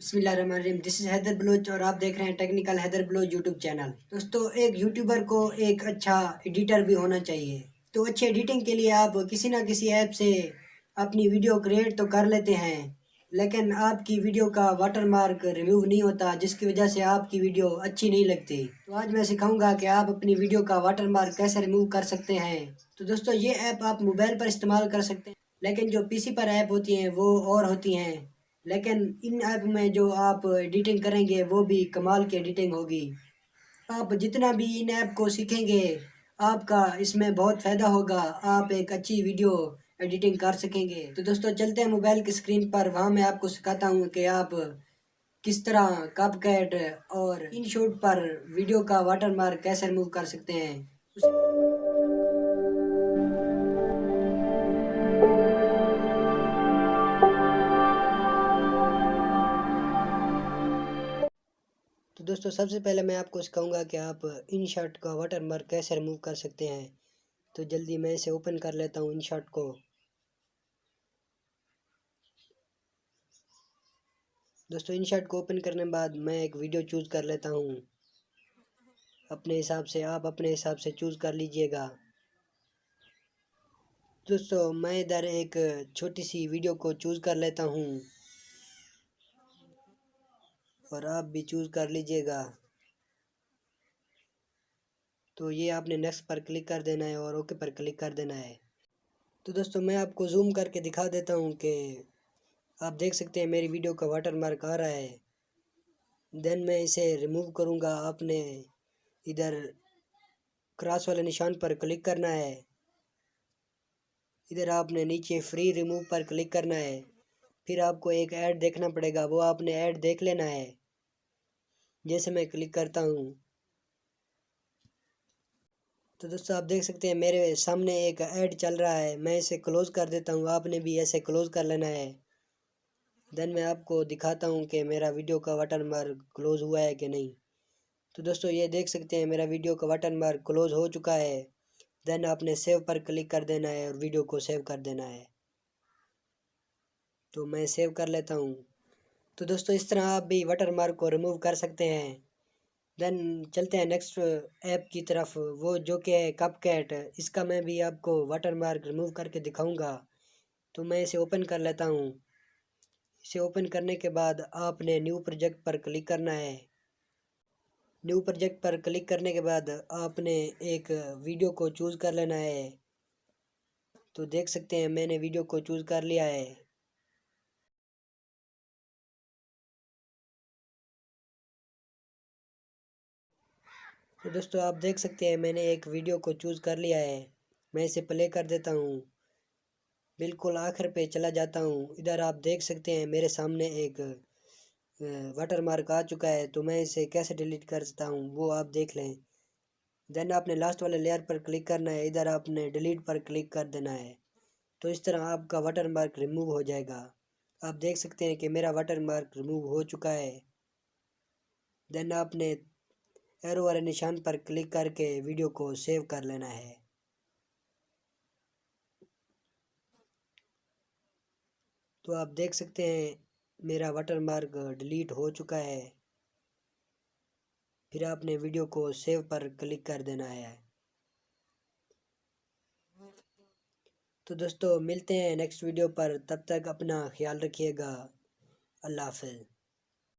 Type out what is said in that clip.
बिस्मिल्लाहिर्रहमानिर्रहीम। This is Haider Bloch और आप देख रहे हैं technical Haider Baloch YouTube channel. दोस्तों, एक यूट्यूबर को एक अच्छा एडिटर भी होना चाहिए। तो अच्छी एडिटिंग के लिए आप किसी ना किसी ऐप से अपनी वीडियो क्रिएट तो कर लेते हैं, लेकिन आपकी वीडियो का वाटरमार्क रिमूव नहीं होता, जिसकी वजह से आपकी वीडियो अच्छी नहीं लगती। तो आज मैं सिखाऊंगा कि आप अपनी वीडियो का वाटरमार्क कैसे रिमूव कर सकते हैं। तो दोस्तों, ये ऐप आप मोबाइल पर इस्तेमाल कर सकते हैं, लेकिन जो पीसी पर ऐप होती हैं वो और होती हैं। लेकिन इन ऐप में जो आप एडिटिंग करेंगे वो भी कमाल की एडिटिंग होगी। आप जितना भी इन ऐप को सीखेंगे, आपका इसमें बहुत फ़ायदा होगा। आप एक अच्छी वीडियो एडिटिंग कर सकेंगे। तो दोस्तों, चलते हैं मोबाइल की स्क्रीन पर। वहाँ मैं आपको सिखाता हूँ कि आप किस तरह कपकट और इनशॉट पर वीडियो का वाटरमार्क कैसे रिमूव कर सकते हैं। तो दोस्तों, सबसे पहले मैं आपको सिखाऊंगा कि आप इनशॉट का वाटरमार्क कैसे रिमूव कर सकते हैं। तो जल्दी मैं इसे ओपन कर लेता हूँ इनशॉट को। दोस्तों, इनशॉट को ओपन करने के बाद मैं एक वीडियो चूज़ कर लेता हूँ अपने हिसाब से। आप अपने हिसाब से चूज़ कर लीजिएगा। दोस्तों, मैं इधर एक छोटी सी वीडियो को चूज़ कर लेता हूँ और आप भी चूज़ कर लीजिएगा। तो ये आपने नेक्स्ट पर क्लिक कर देना है और ओके पर क्लिक कर देना है। तो दोस्तों, मैं आपको जूम करके दिखा देता हूँ कि आप देख सकते हैं मेरी वीडियो का वाटरमार्क आ रहा है। देन मैं इसे रिमूव करूँगा। आपने इधर क्रॉस वाले निशान पर क्लिक करना है। इधर आपने नीचे फ्री रिमूव पर क्लिक करना है। फिर आपको एक ऐड देखना पड़ेगा, वो आपने ऐड देख लेना है। जैसे मैं क्लिक करता हूँ तो दोस्तों, आप देख सकते हैं मेरे सामने एक ऐड चल रहा है। मैं इसे क्लोज़ कर देता हूँ। आपने भी ऐसे क्लोज़ कर लेना है। देन मैं आपको दिखाता हूँ कि मेरा वीडियो का वाटरमार्क क्लोज़ हुआ है कि नहीं। तो दोस्तों, ये देख सकते हैं मेरा वीडियो का वाटरमार्क क्लोज़ हो चुका है। देन आपने सेव पर क्लिक कर देना है और वीडियो को सेव कर देना है। तो मैं सेव कर लेता हूँ। तो दोस्तों, इस तरह आप भी वाटरमार्क को रिमूव कर सकते हैं। देन चलते हैं नेक्स्ट ऐप की तरफ, वो जो कि है कपकैट। इसका मैं भी आपको वाटरमार्क रिमूव करके दिखाऊंगा। तो मैं इसे ओपन कर लेता हूँ। इसे ओपन करने के बाद आपने न्यू प्रोजेक्ट पर क्लिक करना है। न्यू प्रोजेक्ट पर क्लिक करने के बाद आपने एक वीडियो को चूज़ कर लेना है। तो देख सकते हैं मैंने वीडियो को चूज़ कर लिया है। तो दोस्तों, आप देख सकते हैं मैंने एक वीडियो को चूज़ कर लिया है। मैं इसे प्ले कर देता हूँ। बिल्कुल आखिर पे चला जाता हूँ। इधर आप देख सकते हैं मेरे सामने एक वाटरमार्क आ चुका है। तो मैं इसे कैसे डिलीट करता हूँ वो आप देख लें। देन आपने लास्ट वाले लेयर पर क्लिक करना है। इधर आपने डिलीट पर क्लिक कर देना है। तो इस तरह आपका वाटरमार्क रिमूव हो जाएगा। आप देख सकते हैं कि मेरा वाटरमार्क रिमूव हो चुका है। देन आपने एरो वाले निशान पर क्लिक करके वीडियो को सेव कर लेना है। तो आप देख सकते हैं मेरा वाटरमार्क डिलीट हो चुका है। फिर आपने वीडियो को सेव पर क्लिक कर देना है। तो दोस्तों, मिलते हैं नेक्स्ट वीडियो पर। तब तक अपना ख्याल रखिएगा। अल्लाह हाफ़िज़।